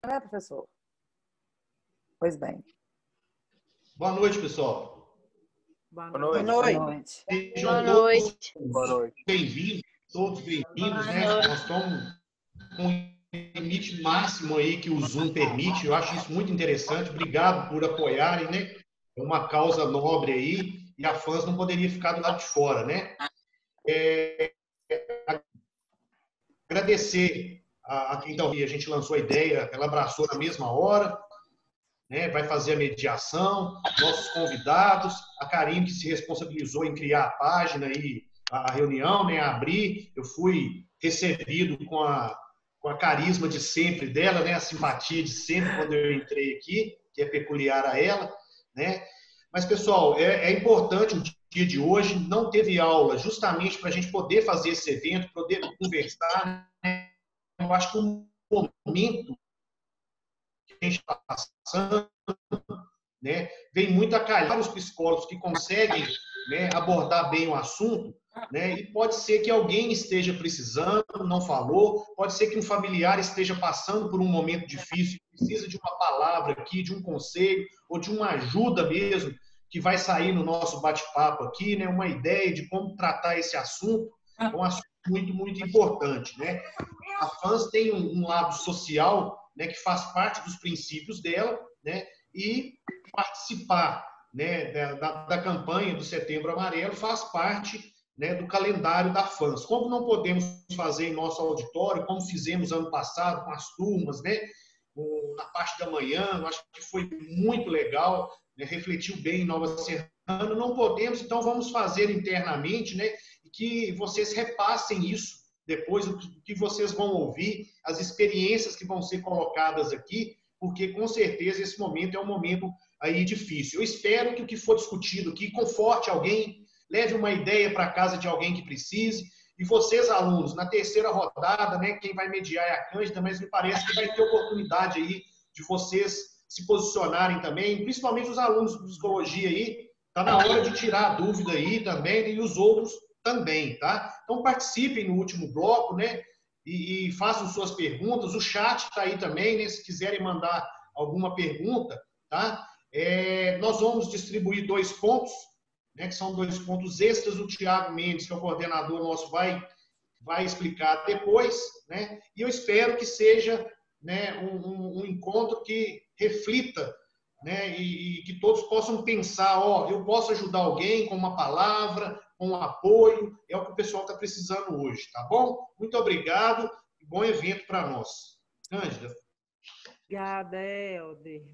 né, professor? Pois bem. Boa noite, pessoal. Boa Boa noite. noite. Sejam todos bem-vindos, né? Nós estamos com o limite máximo aí que o Zoom permite. Eu acho isso muito interessante. Obrigado por apoiarem, né? É uma causa nobre aí e a FANS não poderia ficar do lado de fora, né? Agradecer a quem então, a gente lançou a ideia, ela abraçou na mesma hora, né? Vai fazer a mediação, nossos convidados, a Karine que se responsabilizou em criar a página e a reunião, né? Abrir, eu fui recebido com a carisma de sempre dela, né? A simpatia de sempre quando eu entrei aqui, que é peculiar a ela, né? Mas, pessoal, é importante o dia de hoje, não teve aula, justamente para a gente poder fazer esse evento, poder conversar, né? Eu acho que o momento que a gente está passando, né, vem muito a calhar os psicólogos que conseguem, né, abordar bem o assunto, né, e pode ser que alguém esteja precisando, não falou, pode ser que um familiar esteja passando por um momento difícil, precisa de uma palavra aqui, de um conselho, ou de uma ajuda mesmo, que vai sair no nosso bate-papo aqui, né, uma ideia de como tratar esse assunto, é um assunto muito, muito importante, né. A FANS tem um lado social, né, que faz parte dos princípios dela, né, e participar, né, da campanha do Setembro Amarelo faz parte, né, do calendário da FANS. Como não podemos fazer em nosso auditório, como fizemos ano passado com as turmas, né, na parte da manhã, eu acho que foi muito legal, né, refletiu bem em Nova Serrana, não podemos, então vamos fazer internamente, né, e que vocês repassem isso depois, o que vocês vão ouvir, as experiências que vão ser colocadas aqui, porque com certeza esse momento é um momento aí difícil. Eu espero que o que for discutido aqui conforte alguém, leve uma ideia para casa de alguém que precise. E vocês, alunos, na terceira rodada, né, quem vai mediar é a Cândida, mas me parece que vai ter oportunidade aí de vocês se posicionarem também, principalmente os alunos de psicologia aí, está na hora de tirar a dúvida aí também, e os outros também, tá? Então participem no último bloco, né? E façam suas perguntas. O chat está aí também, né? Se quiserem mandar alguma pergunta, tá? Nós vamos distribuir 2 pontos, né? Que são 2 pontos extras. O Tiago Mendes, que é o coordenador nosso, vai explicar depois, né? E eu espero que seja, né, um encontro que reflita, né? E que todos possam pensar, ó, eu posso ajudar alguém com uma palavra, com um apoio, é o que o pessoal está precisando hoje, tá bom? Muito obrigado e bom evento para nós. Cândida. Obrigada, Helder.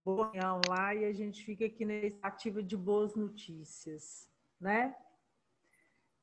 Boa reunião lá e a gente fica aqui na expectativa de boas notícias, né?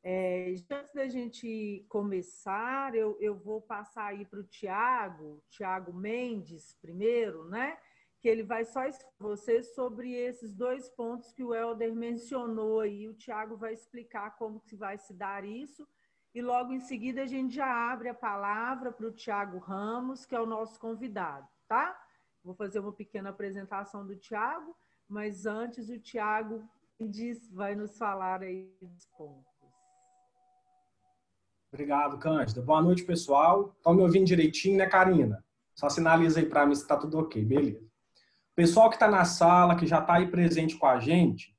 Antes da gente começar, eu vou passar aí para o Tiago Mendes primeiro, né? Que ele vai só explicar para vocês sobre esses 2 pontos que o Helder mencionou aí. O Tiago vai explicar como que vai se dar isso e logo em seguida a gente já abre a palavra para o Tiago Ramos, que é o nosso convidado, tá? Vou fazer uma pequena apresentação do Tiago, mas antes o Tiago vai nos falar aí dos pontos. Obrigado, Cândida. Boa noite, pessoal. Estão me ouvindo direitinho, né, Karina? Só sinaliza aí para mim se está tudo ok, beleza. Pessoal que está na sala, que já está aí presente com a gente,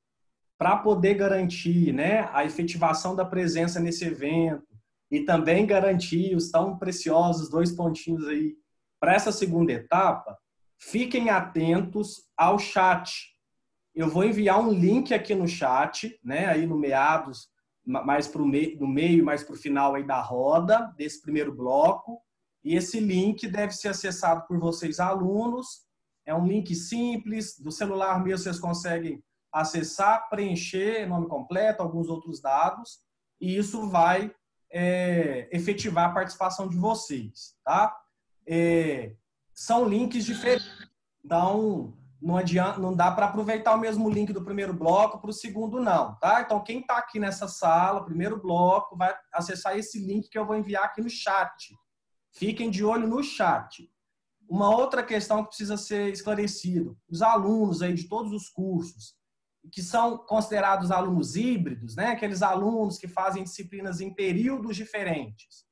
para poder garantir, né, a efetivação da presença nesse evento e também garantir os tão preciosos 2 pontinhos aí para essa segunda etapa, fiquem atentos ao chat. Eu vou enviar um link aqui no chat, né, aí no meados, mais para o meio, mais para o final aí da roda, desse primeiro bloco. E esse link deve ser acessado por vocês, alunos. É um link simples, do celular mesmo vocês conseguem acessar, preencher nome completo, alguns outros dados, e isso vai efetivar a participação de vocês, tá? São links diferentes, então não dá para aproveitar o mesmo link do primeiro bloco para o segundo, não, tá? Então, quem está aqui nessa sala, primeiro bloco, vai acessar esse link que eu vou enviar aqui no chat. Fiquem de olho no chat. Uma outra questão que precisa ser esclarecido, os alunos aí de todos os cursos, que são considerados alunos híbridos, né? Aqueles alunos que fazem disciplinas em períodos diferentes.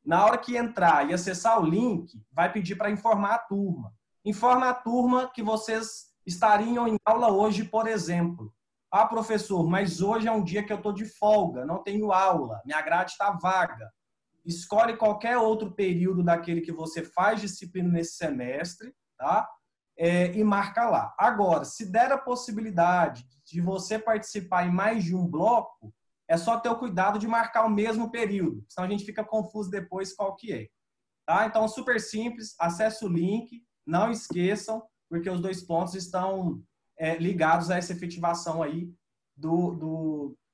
na hora que entrar e acessar o link, vai pedir para informar a turma. Informa a turma que vocês estariam em aula hoje, por exemplo. Ah, professor, mas hoje é um dia que eu estou de folga, não tenho aula, minha grade está vaga. Escolhe qualquer outro período daquele que você faz disciplina nesse semestre, tá? E marca lá. Agora, se der a possibilidade de você participar em mais de um bloco, é só ter o cuidado de marcar o mesmo período, senão a gente fica confuso depois qual que é. Tá? Então, super simples, acesse o link, não esqueçam, porque os 2 pontos estão ligados a essa efetivação aí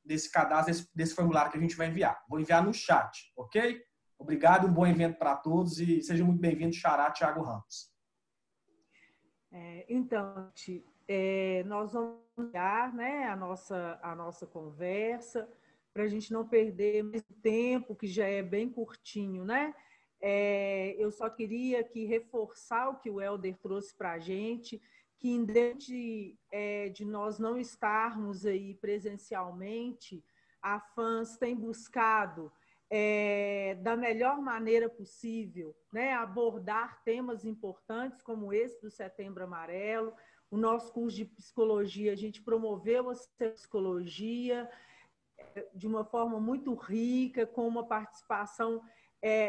desse cadastro, desse formulário que a gente vai enviar. Vou enviar no chat, ok? Obrigado, um bom evento para todos e seja muito bem-vindo, Xará Thiago Ramos. Então, nós vamos enviar, né, a nossa conversa, para a gente não perder mais tempo, que já é bem curtinho, né? Eu só queria aqui reforçar o que o Helder trouxe para a gente, que independente de nós não estarmos aí presencialmente, a FANS tem buscado da melhor maneira possível, né, abordar temas importantes como esse do Setembro Amarelo. O nosso curso de psicologia, a gente promoveu a psicologia de uma forma muito rica, com uma participação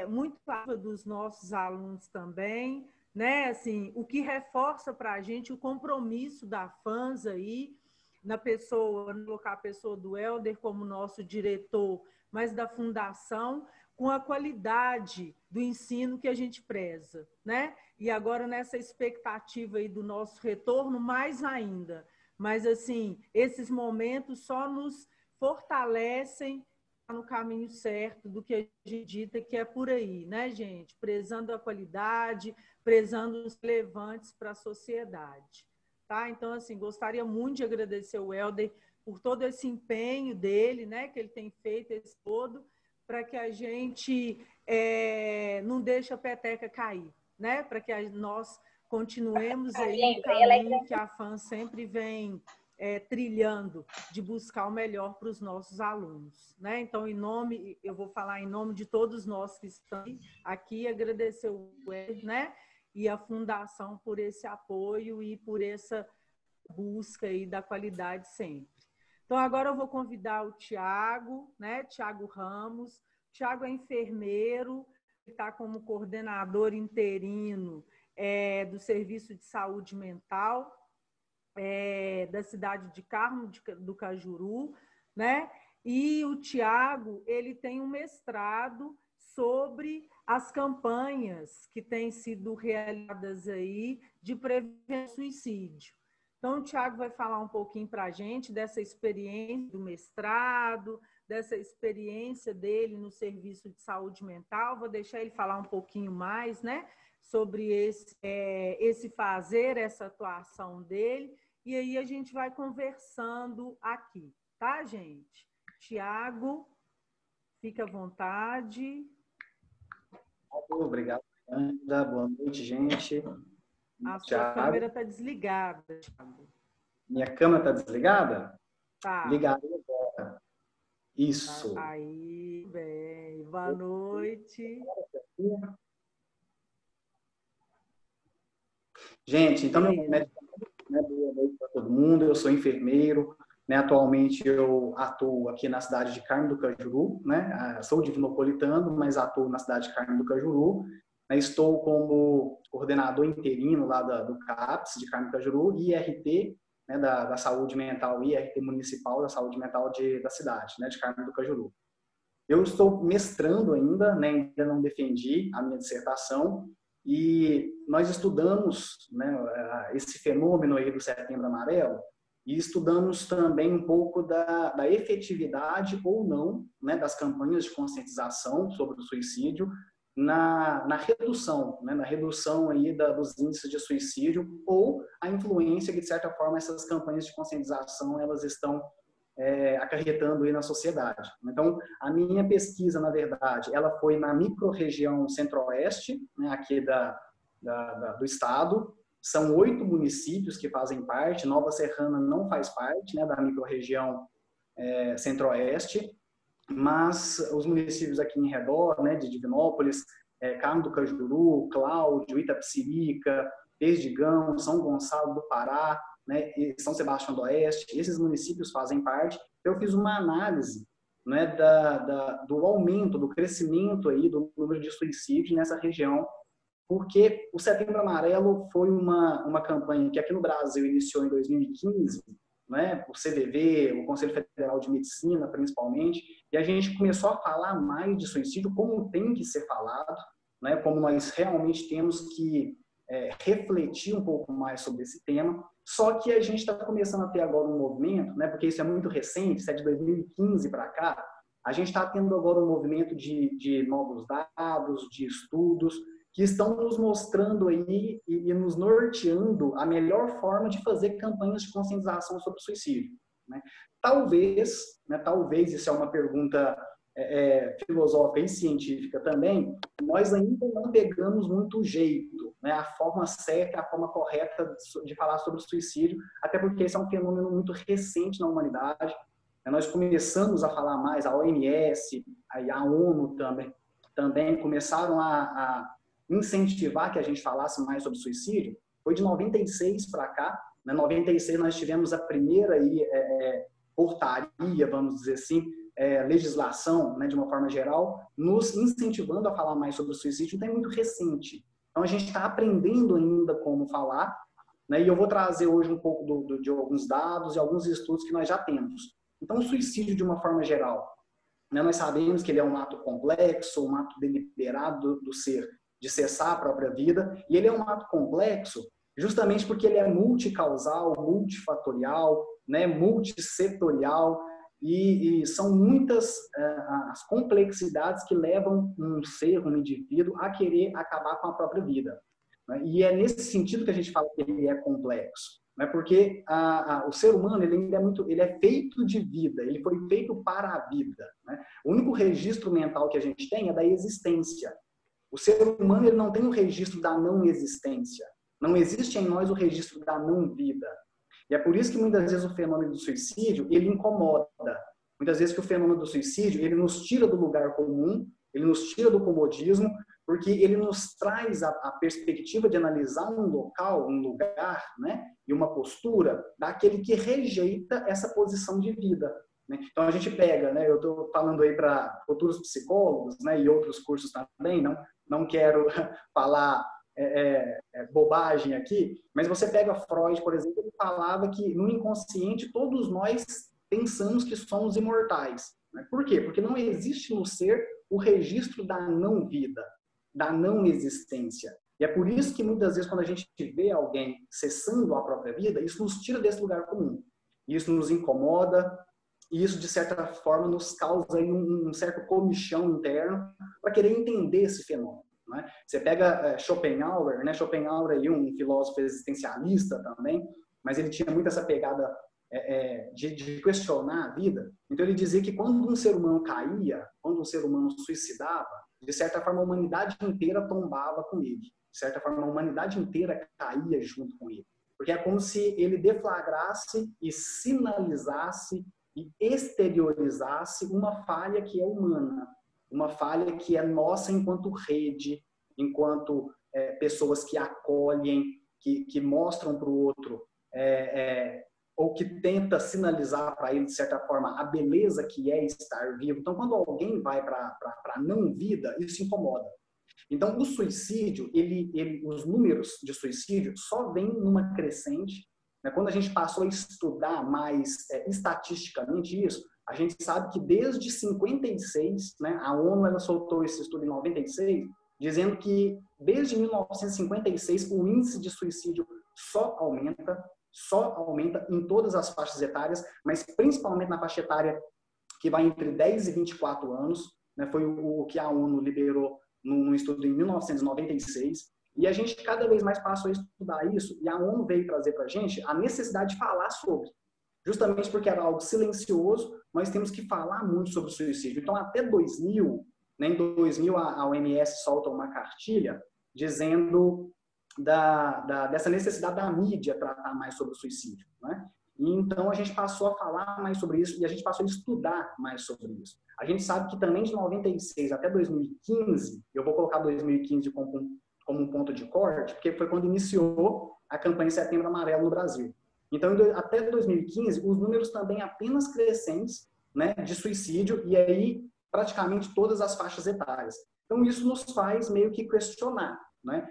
muito ativa dos nossos alunos também, né? Assim, o que reforça para a gente o compromisso da FANS aí, na pessoa, no colocar a pessoa do Helder como nosso diretor, mas da fundação, com a qualidade do ensino que a gente preza, né? E agora nessa expectativa aí do nosso retorno, mais ainda. Mas, assim, esses momentos só nos fortalecem no caminho certo do que a gente acredita que é por aí, né, gente? Prezando a qualidade, prezando os relevantes para a sociedade, tá? Então, assim, gostaria muito de agradecer o Helder por todo esse empenho dele, né, que ele tem feito esse todo, para que a gente não deixe a peteca cair, né? Para que nós continuemos aí o caminho que a FAN sempre vem trilhando, de buscar o melhor para os nossos alunos, né? Então, eu vou falar em nome de todos nós que estão aqui, agradecer o Helder, né? E a Fundação por esse apoio e por essa busca aí da qualidade sempre. Então, agora eu vou convidar o Thiago, né? Thiago Ramos. O Thiago é enfermeiro, está como coordenador interino do Serviço de Saúde Mental da cidade de Carmo do Cajuru, né? E o Thiago, ele tem um mestrado sobre as campanhas que têm sido realizadas aí de prevenção ao suicídio. Então, o Thiago vai falar um pouquinho para a gente dessa experiência do mestrado, dessa experiência dele no serviço de saúde mental. Vou deixar ele falar um pouquinho mais, né, sobre esse fazer, essa atuação dele. E aí a gente vai conversando aqui, tá, gente? Thiago, fica à vontade. Obrigado, Ângela. Boa noite, gente. A sua câmera está desligada, Thiago. Minha câmera está desligada? Tá. Ligada agora. Isso. Aí, bem. Boa noite. Gente, então, meu nome boa noite para todo mundo. Eu sou enfermeiro. Né? Atualmente, eu atuo aqui na cidade de Carmo do Cajuru. Né? Sou divinopolitano, mas atuo na cidade de Carmo do Cajuru. Estou como coordenador interino lá do CAPS de Carmo do Cajuru e IRT, né, da saúde mental, IRT municipal da saúde mental da cidade, né, de Carmo do Cajuru. Eu estou mestrando ainda, né, ainda não defendi a minha dissertação, e nós estudamos, né, esse fenômeno aí do Setembro Amarelo e estudamos também um pouco da efetividade ou não, né, das campanhas de conscientização sobre o suicídio na redução, né, na redução aí dos índices de suicídio ou a influência que, de certa forma, essas campanhas de conscientização elas estão acarretando aí na sociedade. Então, a minha pesquisa, na verdade, ela foi na microrregião centro-oeste, né, aqui do estado. São 8 municípios que fazem parte. Nova Serrana não faz parte, né, da microrregião centro-oeste. mas os municípios aqui em redor, né, de Divinópolis, Carmo do Cajuru, Cláudio, Itapecerica, Perdigão, São Gonçalo do Pará, né, e São Sebastião do Oeste, esses municípios fazem parte. Eu fiz uma análise, né, do aumento, do crescimento aí do número de suicídios nessa região, porque o Setembro Amarelo foi uma campanha que aqui no Brasil iniciou em 2015, né, o CVV, o Conselho Federal de Medicina, principalmente, e a gente começou a falar mais de suicídio, como tem que ser falado, né, como nós realmente temos que refletir um pouco mais sobre esse tema. Só que a gente está começando a ter agora um movimento, né, porque isso é muito recente, isso é de 2015 para cá, a gente está tendo agora um movimento de novos dados, de estudos, que estão nos mostrando aí e nos norteando a melhor forma de fazer campanhas de conscientização sobre o suicídio, né? Talvez, isso é uma pergunta filosófica e científica também, nós ainda não pegamos muito o jeito, né, a forma certa, a forma correta de falar sobre o suicídio, até porque esse é um fenômeno muito recente na humanidade. Nós começamos a falar mais, a OMS, a ONU também começaram a incentivar que a gente falasse mais sobre suicídio. Foi de 96 para cá. Em 96 nós tivemos a primeira portaria, vamos dizer assim, legislação, né, de uma forma geral, nos incentivando a falar mais sobre o suicídio. Então é muito recente. Então a gente está aprendendo ainda como falar, né, e eu vou trazer hoje um pouco de alguns dados e alguns estudos que nós já temos. Então o suicídio de uma forma geral, né, nós sabemos que ele é um ato complexo, um ato deliberado do ser, de cessar a própria vida, e ele é um ato complexo justamente porque ele é multicausal, multifatorial, né, multissetorial, e são muitas as complexidades que levam um ser, um indivíduo, a querer acabar com a própria vida, né? E é nesse sentido que a gente fala que ele é complexo, né? Porque o ser humano ele é feito de vida, ele foi feito para a vida, né? O único registro mental que a gente tem é da existência. O ser humano ele não tem o registro da não existência. Não existe em nós o registro da não vida. E é por isso que muitas vezes o fenômeno do suicídio ele incomoda. Muitas vezes que o fenômeno do suicídio ele nos tira do lugar comum, ele nos tira do comodismo, porque ele nos traz a perspectiva de analisar um local, um lugar, né, e uma postura daquele que rejeita essa posição de vida. Então a gente pega, né, eu estou falando aí para futuros psicólogos, né, e outros cursos também, não quero falar bobagem aqui, mas você pega Freud, por exemplo, ele falava que no inconsciente todos nós pensamos que somos imortais, né? Por quê? Porque não existe no ser o registro da não vida, da não existência. E é por isso que muitas vezes quando a gente vê alguém cessando a própria vida, isso nos tira desse lugar comum, isso nos incomoda. E isso, de certa forma, nos causa aí um certo comichão interno para querer entender esse fenômeno, né? Você pega Schopenhauer, né? Schopenhauer é um filósofo existencialista também, mas ele tinha muito essa pegada de questionar a vida. Então ele dizia que quando um ser humano caía, quando um ser humano suicidava, de certa forma a humanidade inteira tombava com ele. De certa forma a humanidade inteira caía junto com ele. Porque é como se ele deflagrasse e sinalizasse e exteriorizasse uma falha que é humana, uma falha que é nossa enquanto rede, enquanto pessoas que acolhem, que mostram para o outro, ou que tenta sinalizar para ele, de certa forma, a beleza que é estar vivo. Então, quando alguém vai para a não-vida, isso incomoda. Então, o suicídio, os números de suicídio só vêm numa crescente. Quando a gente passou a estudar mais estatisticamente isso, a gente sabe que desde 56, né, a ONU ela soltou esse estudo em 96, dizendo que desde 1956 o índice de suicídio só aumenta em todas as faixas etárias, mas principalmente na faixa etária que vai entre 10 e 24 anos, né, foi o que a ONU liberou num estudo em 1996. E a gente cada vez mais passou a estudar isso, e a ONU veio trazer para a gente a necessidade de falar sobre. Justamente porque era algo silencioso, nós temos que falar muito sobre o suicídio. Então, até 2000, né, em 2000 a OMS solta uma cartilha dizendo dessa necessidade da mídia tratar mais sobre o suicídio, né? E então a gente passou a falar mais sobre isso e a gente passou a estudar mais sobre isso. A gente sabe que também de 96 até 2015, eu vou colocar 2015 como um ponto de corte, porque foi quando iniciou a campanha Setembro Amarelo no Brasil. Então, até 2015, os números também apenas crescentes, né, de suicídio, e aí praticamente todas as faixas etárias. Então, isso nos faz meio que questionar, né,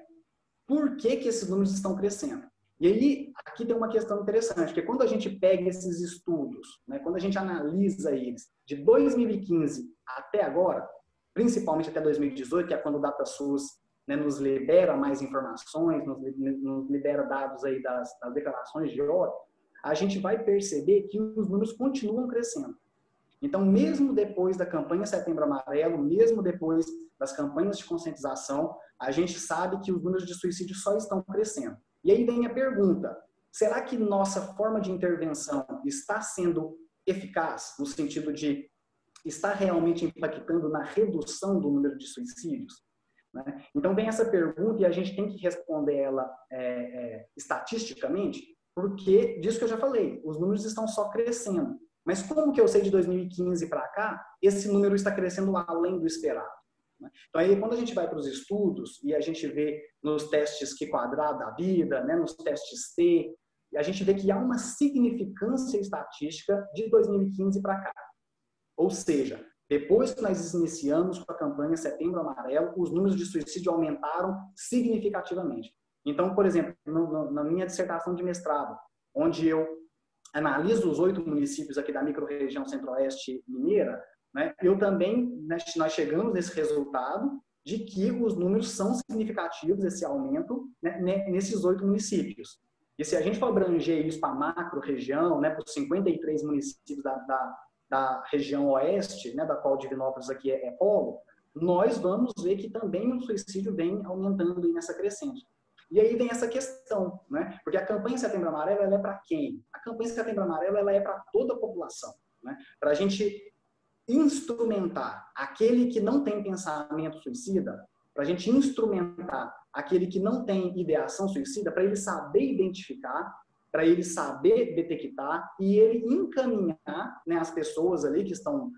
por que esses números estão crescendo. E aí, aqui tem uma questão interessante, porque quando a gente pega esses estudos, né, quando a gente analisa eles, de 2015 até agora, principalmente até 2018, que é quando o DataSUS, né, nos libera mais informações, nos libera dados aí das declarações de óbito, a gente vai perceber que os números continuam crescendo. Então, mesmo depois da campanha Setembro Amarelo, mesmo depois das campanhas de conscientização, a gente sabe que os números de suicídio só estão crescendo. E aí vem a pergunta, será que nossa forma de intervenção está sendo eficaz, no sentido de estar realmente impactando na redução do número de suicídios? Né? Então vem essa pergunta e a gente tem que responder ela estatisticamente, porque disso que eu já falei, os números estão só crescendo. Mas como que eu sei de 2015 para cá, esse número está crescendo além do esperado? Né? Então aí quando a gente vai para os estudos e a gente vê nos testes Q² da vida, né, nos testes T, a gente vê que há uma significância estatística de 2015 para cá. Ou seja, depois que nós iniciamos com a campanha Setembro Amarelo, os números de suicídio aumentaram significativamente. Então, por exemplo, na minha dissertação de mestrado, onde eu analiso os 8 municípios aqui da microrregião Centro-Oeste Mineira, né, eu também, nós chegamos nesse resultado de que os números são significativos, esse aumento, né, nesses 8 municípios. E se a gente for abranger isso para a macro-região, né, para os 53 municípios da região oeste, né, da qual Divinópolis aqui é polo, nós vamos ver que também o suicídio vem aumentando nessa crescente. E aí vem essa questão, né? Porque a campanha Setembro Amarelo, ela é para quem? A campanha Setembro Amarelo, ela é para toda a população, né? Para a gente instrumentar aquele que não tem pensamento suicida, para a gente instrumentar aquele que não tem ideação suicida, para ele saber identificar, para ele saber detectar e ele encaminhar, né, as pessoas ali que estão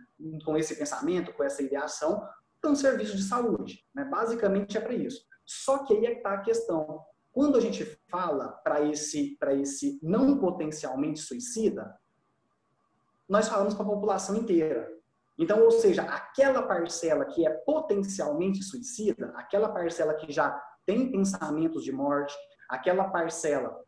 com esse pensamento, com essa ideação, para um serviço de saúde, né? Basicamente é para isso. Só que aí é que está a questão. Quando a gente fala para esse não potencialmente suicida, nós falamos para a população inteira. Então, ou seja, aquela parcela que é potencialmente suicida, aquela parcela que já tem pensamentos de morte, aquela parcela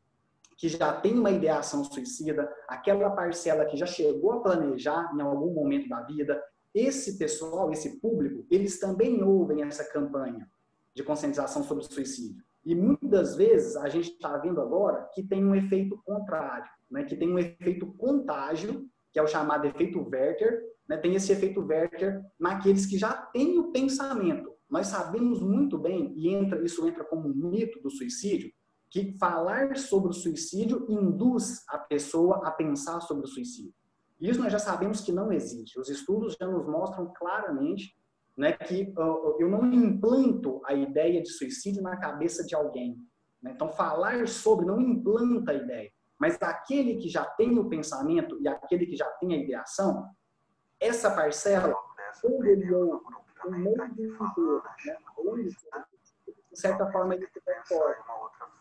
que já tem uma ideação suicida, aquela parcela que já chegou a planejar em algum momento da vida, esse pessoal, esse público, eles também ouvem essa campanha de conscientização sobre o suicídio. E muitas vezes a gente está vendo agora que tem um efeito contrário, né? Que tem um efeito contágio, que é o chamado efeito Werther, né? Tem esse efeito Werther naqueles que já têm o pensamento. Nós sabemos muito bem, e isso entra como um mito do suicídio, que falar sobre o suicídio induz a pessoa a pensar sobre o suicídio. Isso nós já sabemos que não existe. Os estudos já nos mostram claramente, né, que eu não implanto a ideia de suicídio na cabeça de alguém. Né? Então, falar sobre não implanta a ideia. Mas aquele que já tem o pensamento e aquele que já tem a ideação, essa parcela, quando ele ouve um meio inteiro, né, de certa forma, ele se transforma.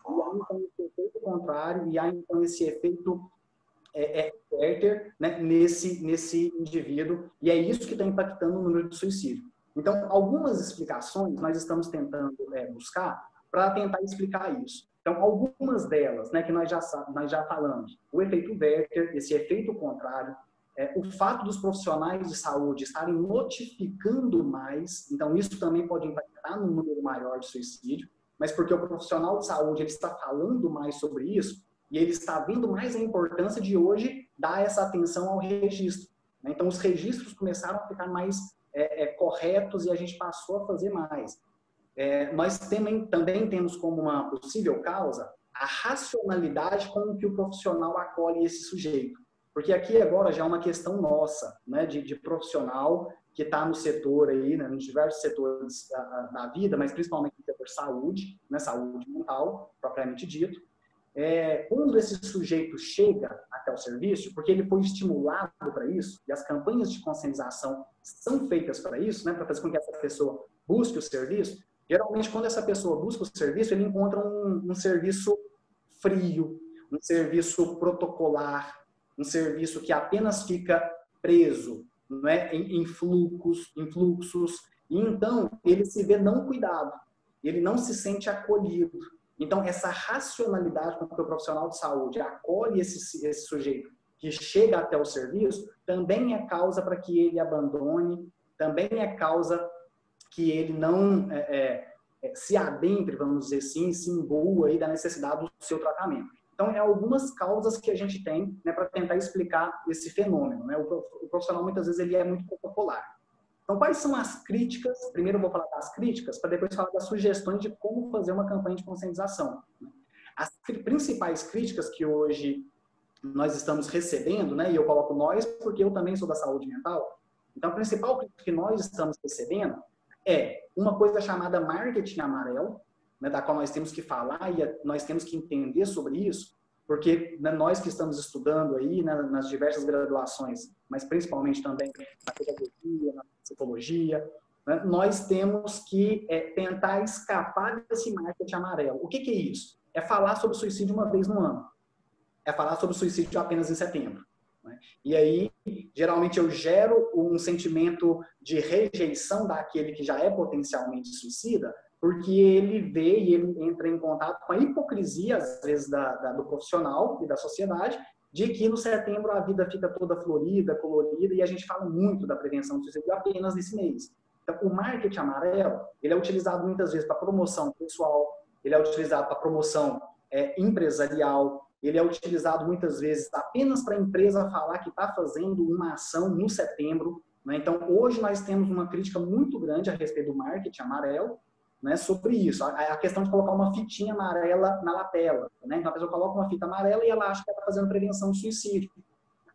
E há então esse efeito contrário, e há então esse efeito Werther, né, nesse indivíduo, e é isso que está impactando o número de suicídio. Então, algumas explicações nós estamos tentando buscar para tentar explicar isso. Então, algumas delas, né, que nós já falamos, o efeito Werther, esse efeito contrário, o fato dos profissionais de saúde estarem notificando mais, então isso também pode impactar no número maior de suicídio, mas porque o profissional de saúde ele está falando mais sobre isso e ele está vendo mais a importância de hoje dar essa atenção ao registro. Né? Então, os registros começaram a ficar mais corretos e a gente passou a fazer mais. Nós também temos como uma possível causa a racionalidade com que o profissional acolhe esse sujeito. Porque aqui agora já é uma questão nossa, né, de profissional que está no setor aí, né, nos diversos setores da vida, mas principalmente no setor saúde, né, saúde mental, propriamente dito. quando esse sujeito chega até o serviço, porque ele foi estimulado para isso, e as campanhas de conscientização são feitas para isso, né, para fazer com que essa pessoa busque o serviço, geralmente quando essa pessoa busca o serviço, ele encontra um serviço frio, um serviço protocolar, um serviço que apenas fica preso, não é, em fluxos, e então ele se vê não cuidado, ele não se sente acolhido. Então, essa racionalidade com que o profissional de saúde acolhe esse sujeito que chega até o serviço, também é causa para que ele abandone, também é causa que ele não se adentre, vamos dizer assim, se imbua aí da necessidade do seu tratamento. Então, algumas causas que a gente tem, né, para tentar explicar esse fenômeno, né? O profissional, muitas vezes, ele é muito popular. Então, quais são as críticas? Primeiro eu vou falar das críticas, para depois falar das sugestões de como fazer uma campanha de conscientização. As principais críticas que hoje nós estamos recebendo, né, e eu coloco nós porque eu também sou da saúde mental, então a principal crítica que nós estamos recebendo é uma coisa chamada marketing amarelo, né, da qual nós temos que falar e nós temos que entender sobre isso, porque, né, nós que estamos estudando aí, né, nas diversas graduações, mas principalmente também na pedagogia, na psicologia, né, nós temos que tentar escapar desse marketing amarelo. O que é isso? É falar sobre suicídio uma vez no ano. É falar sobre suicídio apenas em setembro. Né? E aí, geralmente, eu gero um sentimento de rejeição daquele que já é potencialmente suicida, porque ele vê e ele entra em contato com a hipocrisia, às vezes, do profissional e da sociedade, de que no setembro a vida fica toda florida, colorida, e a gente fala muito da prevenção do suicídio apenas nesse mês. Então, o marketing amarelo, ele é utilizado muitas vezes para promoção pessoal, ele é utilizado para promoção empresarial, ele é utilizado muitas vezes apenas para a empresa falar que está fazendo uma ação no setembro. Né? Então, hoje nós temos uma crítica muito grande a respeito do marketing amarelo, né, sobre isso. A questão de colocar uma fitinha amarela na lapela. Né? Então, a pessoa coloca uma fita amarela e ela acha que está fazendo prevenção de suicídio.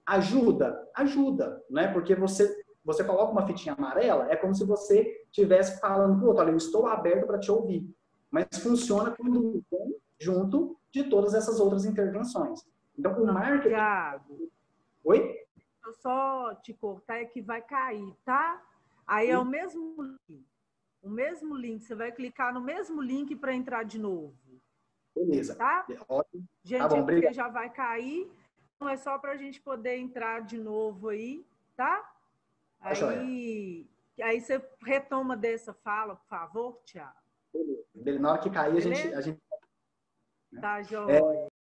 Ajuda? Ajuda. Né? Porque você coloca uma fitinha amarela, é como se você estivesse falando para o outro, olha, eu estou aberto para te ouvir. Mas funciona quando vem junto de todas essas outras intervenções. Então, o marketing... Thiago, Oi? eu só te cortar, é que vai cair, tá? Aí é o mesmo link. Você vai clicar no mesmo link para entrar de novo. Beleza. Tá? Ótimo. Gente, tá bom, porque obrigado. já vai cair. Então é só para a gente poder entrar de novo aí, tá? Aí você retoma dessa fala, por favor, Thiago. Beleza. Na hora que cair, a gente... Tá, joia.